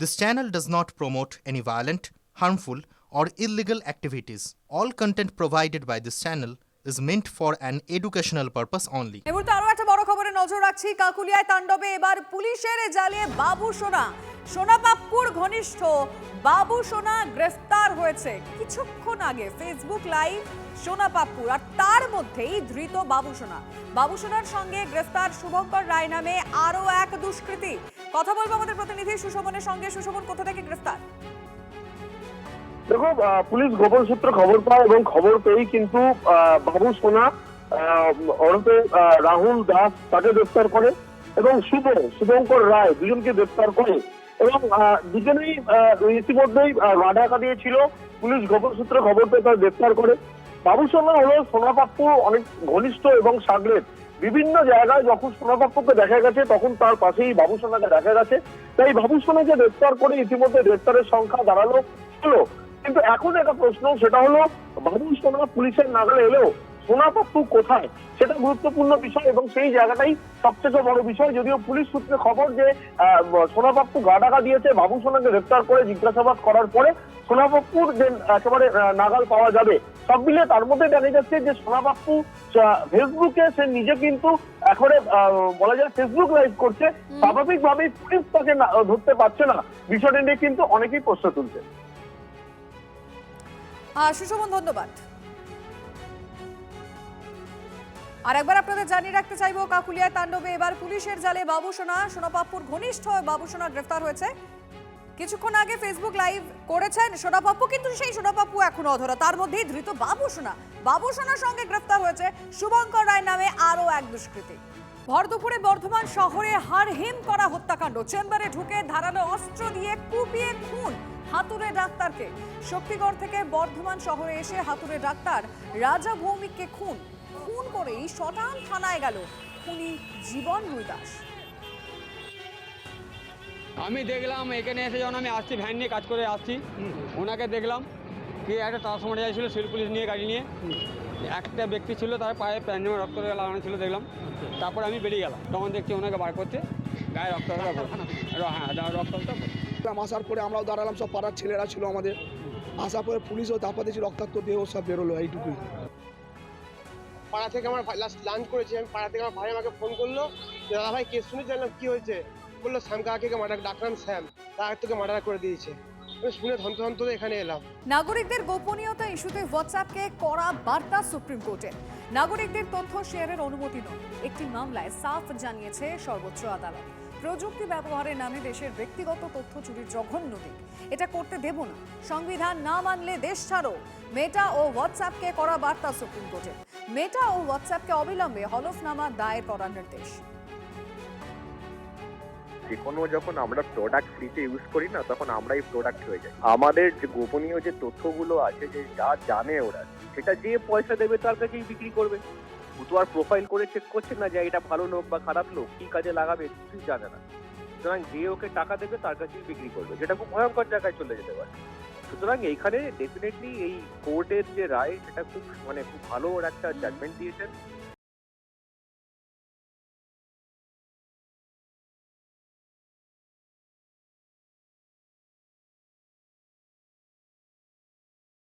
This channel does not promote any violent, harmful, or illegal activities. All content provided by this channel is meant for an educational purpose only. এই মুহূর্তে আরো একটা বড় খবরে নজর রাখছি। কাকুলিয়ায় তাণ্ডবে এবার পুলিশের জালে বাবু সোনা। সোনা পাপ্পুর ঘনিষ্ঠ বাবু সোনা গ্রেফতার হয়েছে কিছুক্ষণ আগে। ফেসবুক লাইভ সোনা পাপ্পুর, আর তার মধ্যেই ধৃত বাবু সোনা। বাবু সোনার সঙ্গে গ্রেফতার শুভঙ্কর রায় নামে আরো এক দুষ্কৃতী। কথা বলবো আমাদের প্রতিনিধি সুশোভনের সঙ্গে। সুশোভন, কোথা থেকে গ্রেফতার? দেখো, পুলিশ গোপন সূত্রে খবর পায় এবং খবর পেয়েই কিন্তু বাবু সোনা ওরফে রাহুল দাস তাকে গ্রেফতার করে এবং শুভঙ্কর রায় দুজনকে গ্রেফতার করে এবং দুজনেই ইতিমধ্যেই রাডাকা দিয়েছিল। পুলিশ গোপন সূত্রে খবর পেয়ে তার গ্রেফতার করে। বাবু সোনা হলো সোনা পাপ্পু অনেক ঘনিষ্ঠ এবং সাগরেদ। বিভিন্ন জায়গায় যখন সোনা পাপ্পুকে দেখা গেছে তখন তার পাশেই বাবু সোনাকে দেখা গেছে। তাই বাবু সোনাকে গ্রেফতার করে ইতিমধ্যে গ্রেফতারের সংখ্যা দাঁড়ালো 16। কিন্তু এখন একটা প্রশ্ন, সেটা হলো বাবু সোনা পুলিশের নাগালে এলেও সোনা পাপ্পু কোথায়, সেটা গুরুত্বপূর্ণ বিষয় এবং সেই জায়গাটাই সবচেয়ে বড় বিষয়। যদিও পুলিশ সূত্রে খবর যে সোনা পাপ্পু গা ডাকা দিয়েছে, বাবু সোনাকে গ্রেফতার করে জিজ্ঞাসাবাদ করার পরে সোনা পাপ্পুর যে একেবারে নাগাল পাওয়া যাবে। সব মিলে তার মধ্যে জানা যাচ্ছে যে সোনা পাপ্পু ফেসবুকে সে নিজে কিন্তু একেবারে বলা যায় ফেসবুক লাইভ করছে। স্বাভাবিকভাবেই পুলিশ তাকে ধরতে পারছে না, বিষয়টা নিয়ে কিন্তু অনেকেই প্রশ্ন তুলছে। সুশোভন, ধন্যবাদ। আর একবার আপনাদের জানিয়ে রাখতে চাইবো, কাকুলিয়ায় তাণ্ডবে এবার পুলিশের জালে বাবু সোনা। সোনা পাপ্পুর ঘনিষ্ঠ বাবু সোনা গ্রেফতার হয়েছে। কিছুক্ষণ আগে ফেসবুক লাইভ করেছেন সোনা পাপ্পু, কিন্তু সেই সোনা পাপ্পু এখনো অধরা। তার মধ্যেই ধৃত বাবু সোনা। বাবু সোনার সঙ্গে গ্রেফতার হয়েছে শুভঙ্কর রায় নামে আরো এক দুষ্কৃতী। ভর দুপুরে বর্ধমান শহরে হাড়হিম করা হত্যাকাণ্ড। চেম্বারে ঢুকে ধারালো অস্ত্র দিয়ে কুপিয়ে খুন হাতুড়ে ডাক্তারকে। শক্তিগড় থেকে বর্ধমান শহরে এসে হাতুড়ে ডাক্তার রাজা ভৌমিককে খুন করেই শটান থানায় গেল খুনি জীবন রুইদাস। আমি দেখলাম এখানে এসে যখন আমি আসছি, ভ্যান নিয়ে কাজ করে আসছি, ওনাকে দেখলাম কি একটা ট্রান্সফরমার যাচ্ছিল সিভিল পুলিশ নিয়ে, গাড়ি নিয়ে। একটা ব্যক্তি ছিল, তার পায়ে প্যান্ডেমে রক্ত লাগানো ছিল, দেখলাম। তারপরে আমি বেরিয়ে গেলাম, তখন দেখছি ওনাকে বার করতে, গায়ে রক্ত রক্তটা। আসার পরে আমরাও দাঁড়ালাম, সব পাড়ার ছেলেরা ছিল আমাদের। আসার পরে পুলিশও তারপর দেখছি রক্তাক্ত দেহ সব বেরোলো, এইটুকুই। পাড়া থেকে আমার লাস্ট লাঞ্চ করেছি আমি, পাড়া থেকে আমার ভাই আমাকে ফোন করলো, দাদা ভাই কেস শুনে জানলাম কি হয়েছে। বললো শ্যাম কাকাকে মার্ডার, ডাকলাম শ্যাম, তার থেকে মার্ডার করে দিয়েছে। শুনে ধন্ত এখানে এলাম। নাগরিকদের গোপনীয়তা ইস্যুতে হোয়াটসঅ্যাপকে কড়া বার্তা সুপ্রিম কোর্টের। নাগরিকদের তথ্য শেয়ারের অনুমতি নয়, একটি মামলায় সাফ জানিয়েছে সর্বোচ্চ আদালত। প্রযুক্তি ব্যবহারের নামে দেশের ব্যক্তিগত তথ্য চুরির জঘন্য দিক, এটা করতে দেব না। সংবিধান না মানলে দেশ ছাড়ো। মেটা ও হোয়াটসঅ্যাপকে কড়া বার্তা সুপ্রিম কোর্টের। মেটা ও হোয়াটসঅ্যাপকে অবিলম্বে হলফনামা দায়ের করার নির্দেশ। যে কোনো যখন আমরা প্রোডাক্ট ফ্রিতে ইউজ করি না, তখন আমরাই প্রোডাক্ট হয়ে যাই। আমাদের যে গোপনীয় যে তথ্যগুলো আছে, যে যা জানে ওরা, সেটা যে পয়সা দেবে তার কাছেই বিক্রি করবে। ও তো আর প্রোফাইল করে চেক করছে না যে এটা ভালো লোক বা খারাপ লোক, কি কাজে লাগাবে কিছুই জানে না। সুতরাং যে ওকে টাকা দেবে তার কাছেই বিক্রি করবে, যেটা খুব ভয়ঙ্কর জায়গায় চলে যেতে পারে। সুতরাং এইখানে ডেফিনেটলি এই কোর্টের যে রায়, সেটা খুব খুব ভালো ওর একটা জাজমেন্ট দিয়েছেন।